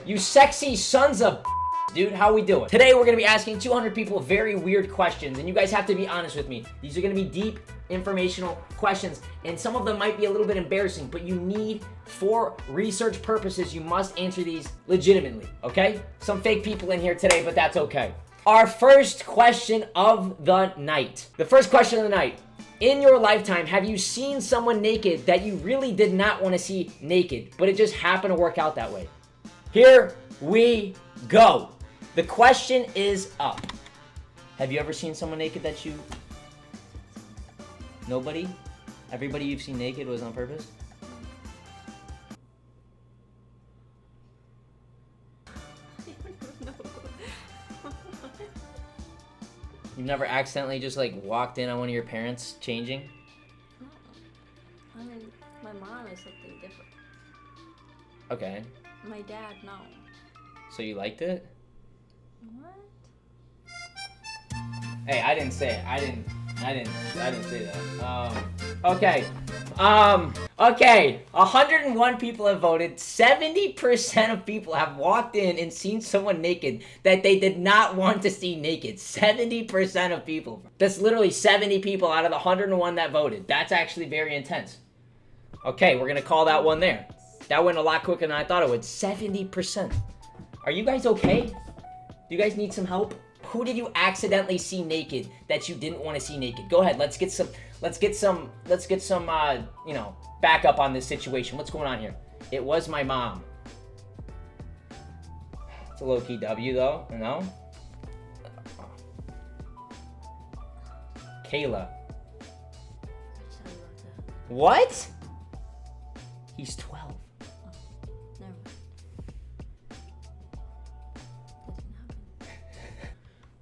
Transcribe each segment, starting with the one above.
You sexy sons of dude, how we doing? Today we're gonna be asking 200 people very weird questions, and you guys have to be honest with me. These are gonna be deep, informational questions, and some of them might be a little bit embarrassing, but you need, for research purposes, you must answer these legitimately, okay? Some fake people in here today, but that's okay. Our first question of the night. The first question of the night. In your lifetime, have you seen someone naked that you really did not want to see naked, but it just happened to work out that way? Here we go. The question is up. Have you ever seen someone naked that you... Nobody? Everybody you've seen naked was on purpose? You've never accidentally just like walked in on one of your parents changing? No. I mean, my mom is something different. Okay. My dad, no. So you liked it? What? Hey, I didn't say it. I didn't say that. Okay. Okay. 101 people have voted. 70% of people have walked in and seen someone naked that they did not want to see naked. 70% of people. That's literally 70 people out of the 101 that voted. That's actually very intense. Okay, we're gonna call that one there. That went a lot quicker than I thought it would. 70%. Are you guys okay? Do you guys need some help? Who did you accidentally see naked that you didn't want to see naked? Go ahead, let's get some, you know, backup on this situation. What's going on here? It was my mom. It's a low-key W though, you know? Kayla. What? He's 12. Never mind.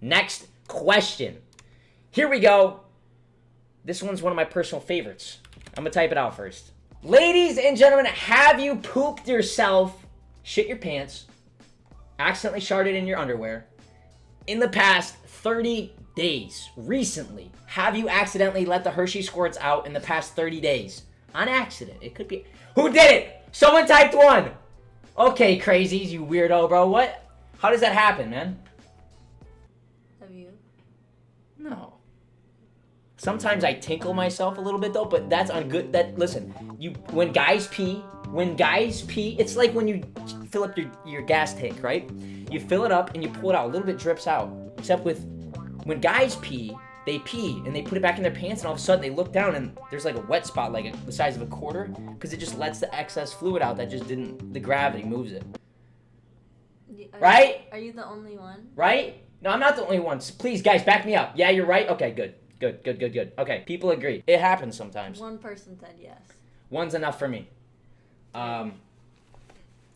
Next question. Here we go. This one's one of my personal favorites. I'm gonna type it out first. Ladies and gentlemen, have you pooped yourself, shit your pants, accidentally sharted in your underwear in the past 30 days? Recently, have you accidentally let the Hershey squirts out in the past 30 days? On accident. It could be. Who did it? Someone typed one. Okay, crazies, you weirdo, bro. What? How does that happen, man? Have you? No. Sometimes I tinkle myself a little bit though, but that's on good. That listen, when guys pee, it's like when you fill up your gas tank, right? You fill it up and you pull it out. A little bit drips out. Except with when guys pee, they pee and they put it back in their pants, and all of a sudden they look down and there's like a wet spot, like the size of a quarter, because it just lets the excess fluid out that just didn't. The gravity moves it. Right? Are you the only one? Right? No, I'm not the only one. Please, guys, back me up. Yeah, you're right. Okay, good. Okay, people agree. It happens sometimes. One person said yes. One's enough for me.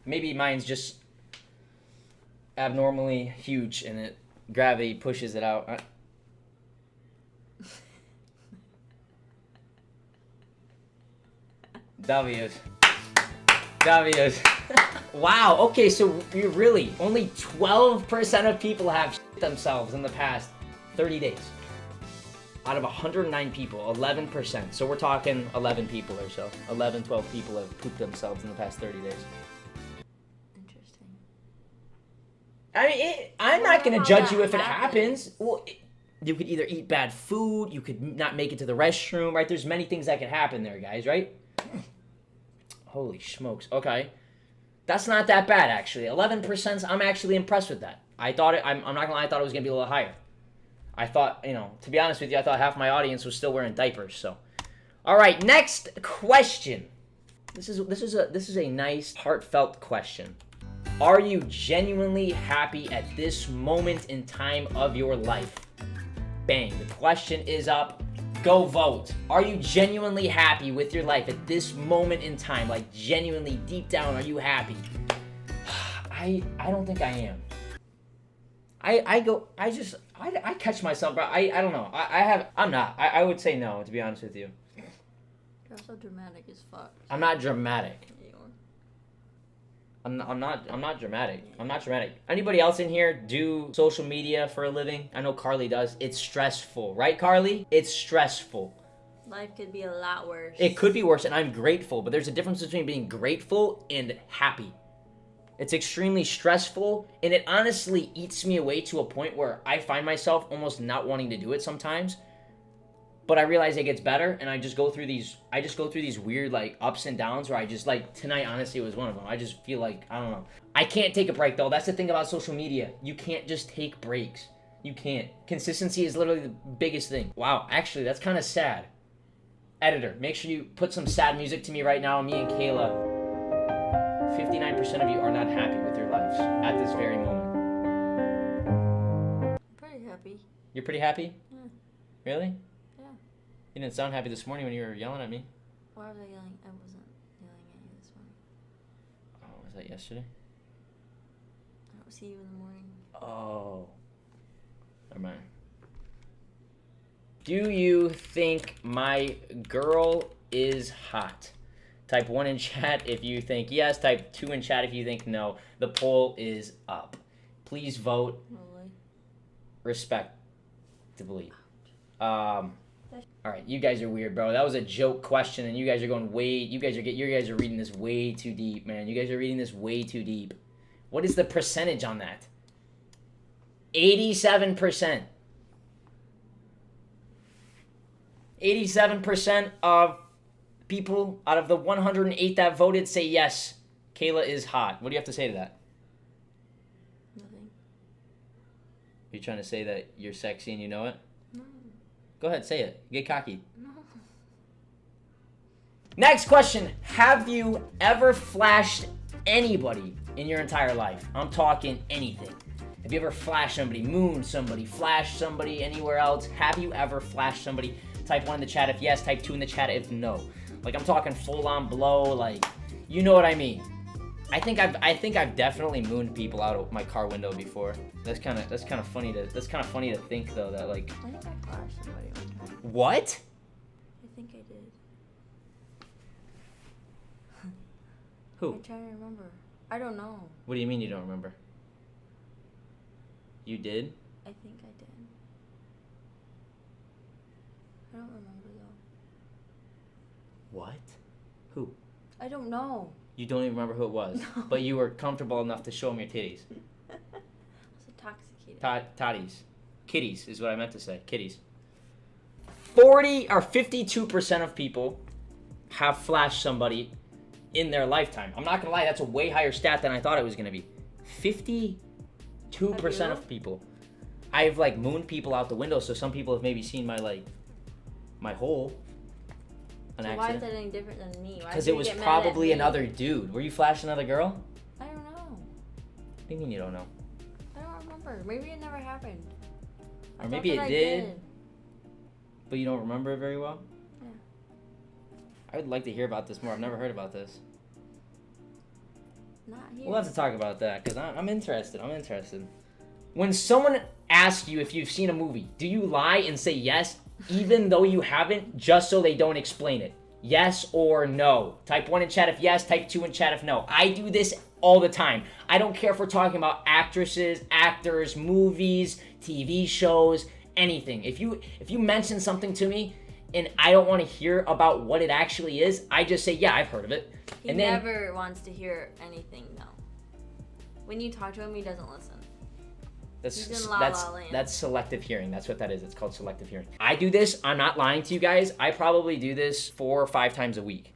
Maybe mine's just abnormally huge and gravity pushes it out. W's. Wow, okay, so you're really, only 12% of people have shit themselves in the past 30 days. Out of 109 people, 11%. So we're talking 11 people or so. 11, 12 people have pooped themselves in the past 30 days. Interesting. I mean, I'm not going to judge you if it happens. Well, you could either eat bad food, you could not make it to the restroom, right? There's many things that could happen there, guys, right? Holy smokes. Okay. That's not that bad, actually. 11%, I'm actually impressed with that. I'm not going to lie, I thought it was going to be a little higher. I thought, you know, to be honest with you, I thought half my audience was still wearing diapers, so. All right, next question. This is a nice, heartfelt question. Are you genuinely happy at this moment in time of your life? Bang, the question is up. Go vote. Are you genuinely happy with your life at this moment in time? Like, genuinely, deep down, are you happy? I don't think I am. I catch myself, bro. I don't know. I'm not. I would say no, to be honest with you. You're so dramatic as fuck. I'm not dramatic. You are. I'm not dramatic. I'm not dramatic. Anybody else in here do social media for a living? I know Carly does. It's stressful, right, Carly? It's stressful. Life could be a lot worse. It could be worse, and I'm grateful, but there's a difference between being grateful and happy. It's extremely stressful, and it honestly eats me away to a point where I find myself almost not wanting to do it sometimes. But I realize it gets better, and I just go through these weird like ups and downs where I just like tonight honestly was one of them. I just feel like I don't know. I can't take a break though. That's the thing about social media. You can't just take breaks. You can't. Consistency is literally the biggest thing. Wow, actually that's kind of sad. Editor, make sure you put some sad music to me right now. Me and Kayla, 59% of you are not happy with your lives at this very moment. Pretty happy. You're pretty happy? Yeah. Really? Yeah. You didn't sound happy this morning when you were yelling at me. Why was I yelling? I wasn't yelling at you this morning. Oh, was that yesterday? I don't see you in the morning. Oh. Never mind. Do you think my girl is hot? Type 1 in chat if you think yes. Type 2 in chat if you think no. The poll is up. Please vote Really? respectively. All right, you guys are weird, bro. That was a joke question, and you guys are going way. You guys are reading this way too deep, man. You guys are reading this way too deep. What is the percentage on that? 87%. 87% of people out of the 108 that voted say yes, Kayla is hot. What do you have to say to that? Nothing. Are you trying to say that you're sexy and you know it? No. Go ahead, say it. Get cocky. No. Next question. Have you ever flashed anybody in your entire life? I'm talking anything. Have you ever flashed somebody, mooned somebody, flashed somebody anywhere else? Have you ever flashed somebody? Type 1 in the chat if yes, type 2 in the chat if no. Like I'm talking full on blow, like you know what I mean. I think I've definitely mooned people out of my car window before. That's kind of funny to think though that like I think I flashed somebody one time. what? I think I did. Who? I'm trying to remember. I don't know. What do you mean you don't remember? You did? I think I did. I don't remember though. What? Who? I don't know. You don't even remember who it was, No. but you were comfortable enough to show them your titties. I was intoxicated. Toddies. Kitties is what I meant to say. Kitties. 52% of people have flashed somebody in their lifetime. I'm not gonna lie, that's a way higher stat than I thought it was gonna be. 52% of people. I've like mooned people out the window, so some people have maybe seen my hole. So why is that any different than me? Because it was probably another dude. Were you flashing another girl? I don't know. What do you mean you don't know? I don't remember. Maybe it never happened. Or maybe it did, but you don't remember it very well? Yeah. I would like to hear about this more. I've never heard about this. Not here. We'll have to talk about that because I'm interested. I'm interested. When someone asks you if you've seen a movie, do you lie and say yes, even though you haven't, just so they don't explain it? Yes or no? Type 1 in chat if yes, type 2 in chat if no. I do this all the time. I don't care if we're talking about actresses, actors, movies, TV shows, anything. If you mention something to me and I don't want to hear about what it actually is, I just say, yeah, I've heard of it. He And then never wants to hear anything, no. When you talk to him, he doesn't listen. He's in La La Land. That's selective hearing. That's what that is. It's called selective hearing. I do this. I'm not lying to you guys. I probably do this 4 or 5 times a week.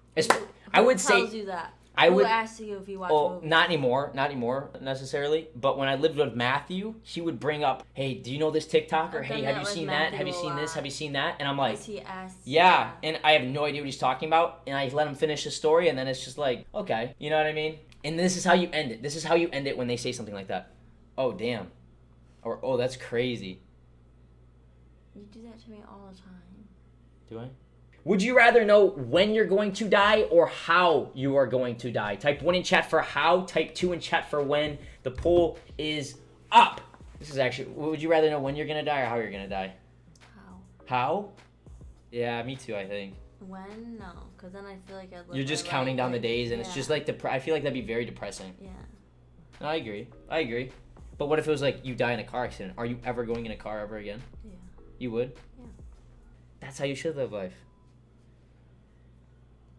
I would say. Who tells you that? I Who would asks you if you watch Oh, movies? not anymore necessarily. But when I lived with Matthew, he would bring up, "Hey, do you know this TikTok?" Or I've "Hey, done have that you with seen that? Have you Matthew seen a this? lot. Have you seen that?" And I'm like, Yes, he asks. yeah, and I have no idea what he's talking about, and I let him finish his story, and then it's just like, okay, you know what I mean? And this is how you end it. This is how you end it when they say something like that. Oh, damn. Or, oh, that's crazy. You do that to me all the time. Do I? Would you rather know when you're going to die or how you are going to die? Type 1 in chat for how, type 2 in chat for when. The poll is up. This is actually, would you rather know when you're going to die or how you're going to die? How? How? Yeah, me too, I think. When? No, because then I feel like I'd live You're just my counting life down the like- days, and it's yeah. just like, I feel like that'd be very depressing. Yeah. No, I agree. But what if it was like you die in a car accident? Are you ever going in a car ever again? Yeah. You would? Yeah. That's how you should live life.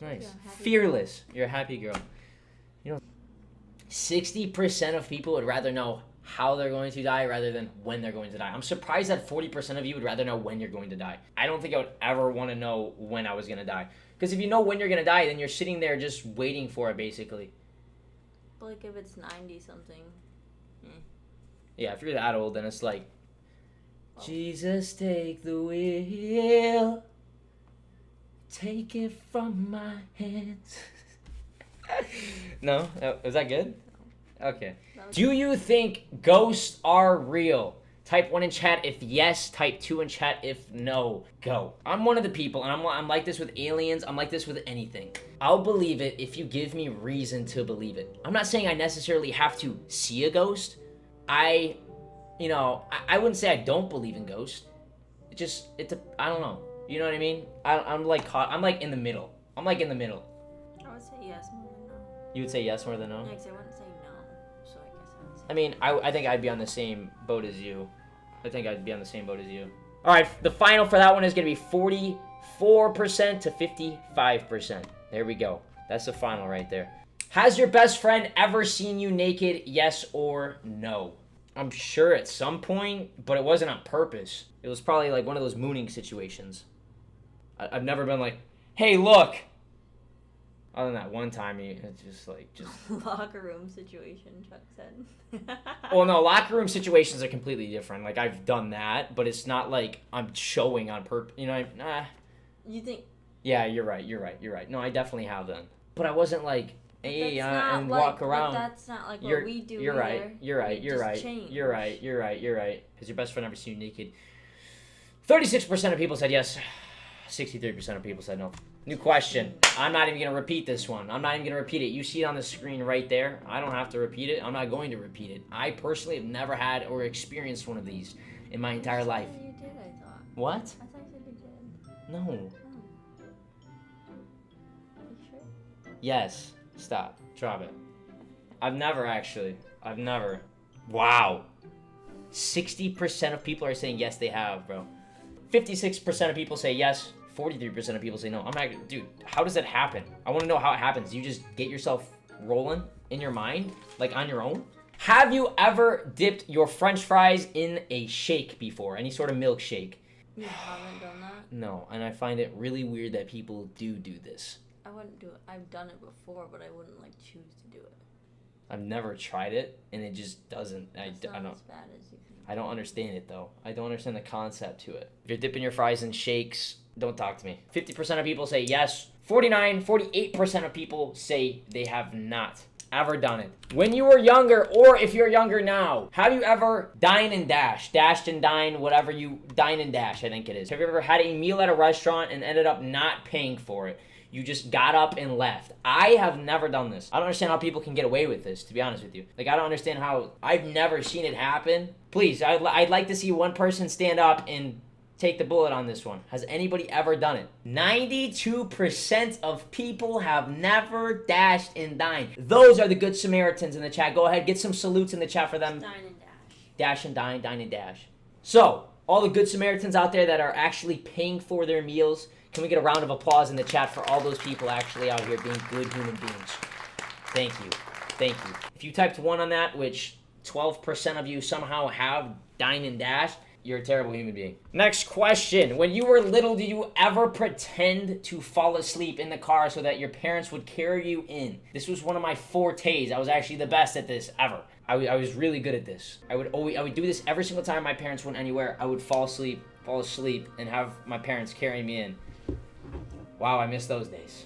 Nice. Yeah, happy Fearless. You're a happy girl. You know, 60% of people would rather know how they're going to die rather than when they're going to die. I'm surprised that 40% of you would rather know when you're going to die. I don't think I would ever want to know when I was going to die. Because if you know when you're going to die, then you're sitting there just waiting for it, basically. But like if it's 90-something. Yeah, if you're that old, then it's like, Jesus, take the wheel. Take it from my hands. No? Was that good? Okay. Do you think ghosts are real? Type 1 in chat if yes, type 2 in chat if no. Go. I'm one of the people, and I'm like this with aliens, I'm like this with anything. I'll believe it if you give me reason to believe it. I'm not saying I necessarily have to see a ghost. I wouldn't say I don't believe in ghosts. I don't know. You know what I mean? I'm like in the middle. I'm like in the middle. I would say yes more than no. You would say yes more than no? Yeah, because I wouldn't say no. So I guess I would say I mean, I think I'd be on the same boat as you. Alright, the final for that one is going to be 44% to 55%. There we go. That's the final right there. Has your best friend ever seen you naked? Yes or no? I'm sure at some point, but it wasn't on purpose. It was probably like one of those mooning situations. I've never been like, hey, look. Other than that one time, it's just like... Locker room situation, Chuck said. Well, no, locker room situations are completely different. Like, I've done that, but it's not like I'm showing on purpose. You know, You think... Yeah, you're right. No, I definitely have done. But I wasn't like... Hey, and like, walk around. But that's not like what we do. You're right. You're right. Change. You're right. Has your best friend ever seen you naked? 36% of people said yes. 63% of people said no. New question. I'm not even going to repeat this one. I'm not even going to repeat it. You see it on the screen right there. I don't have to repeat it. I'm not going to repeat it. I personally have never had or experienced one of these in my entire life. You did, I thought. What? I thought you said you did. No. Oh. You sure? Yes. Stop. Drop it. I've never. Wow. 60% of people are saying yes, they have, bro. 56% of people say yes. 43% of people say no. I'm not, dude, how does that happen? I want to know how it happens. You just get yourself rolling in your mind, like on your own? Have you ever dipped your french fries in a shake before? Any sort of milkshake? You haven't done that? No, and I find it really weird that people do this. I wouldn't do it. I've done it before, but I wouldn't like choose to do it. I've never tried it, and it just doesn't. It's not as bad as you think. I don't understand it though. I don't understand the concept to it. If you're dipping your fries in shakes, don't talk to me. 50% of people say yes. 48% of people say they have not ever done it. When you were younger, or if you're younger now, have you ever dine and dash? Dashed and dine, whatever you... Dine and dash, I think it is. Have you ever had a meal at a restaurant and ended up not paying for it? You just got up and left. I have never done this. I don't understand how people can get away with this, to be honest with you. Like, I don't understand how... I've never seen it happen. Please, I'd like to see one person stand up and take the bullet on this one. Has anybody ever done it? 92% of people have never dashed and dined. Those are the good Samaritans in the chat. Go ahead, get some salutes in the chat for them. Dine and dash. Dash and dine, dine and dash. So, all the good Samaritans out there that are actually paying for their meals, can we get a round of applause in the chat for all those people actually out here being good human beings? Thank you. Thank you. If you typed 1 on that, which 12% of you somehow have dine and dash, you're a terrible human being. Next question. When you were little, did you ever pretend to fall asleep in the car so that your parents would carry you in? This was one of my fortes. I was actually the best at this ever. I was really good at this. I would do this every single time my parents went anywhere. I would fall asleep, and have my parents carry me in. Wow, I miss those days.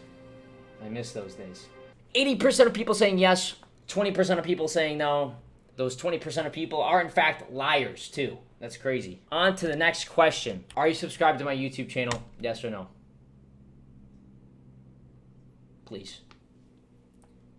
80% of people saying yes, 20% of people saying no. Those 20% of people are in fact liars too. That's crazy. On to the next question. Are you subscribed to my YouTube channel? Yes or no? Please.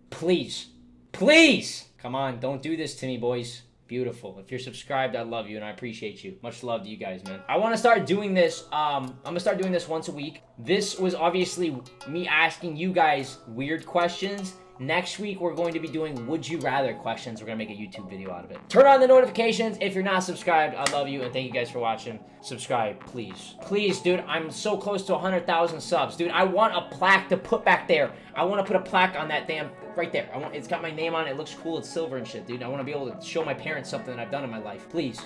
Please. Please! Come on, don't do this to me, boys. Beautiful. If you're subscribed, I love you and I appreciate you. Much love to you guys, man. I want to start doing this. I'm going to start doing this once a week. This was obviously me asking you guys weird questions Next week, we're going to be doing Would You Rather questions. We're going to make a YouTube video out of it. Turn on the notifications if you're not subscribed. I love you, and thank you guys for watching. Subscribe, please. Please, dude, I'm so close to 100,000 subs. Dude, I want a plaque to put back there. I want to put a plaque on that damn, right there. It's got my name on it. It looks cool. It's silver and shit, dude. I want to be able to show my parents something that I've done in my life. Please.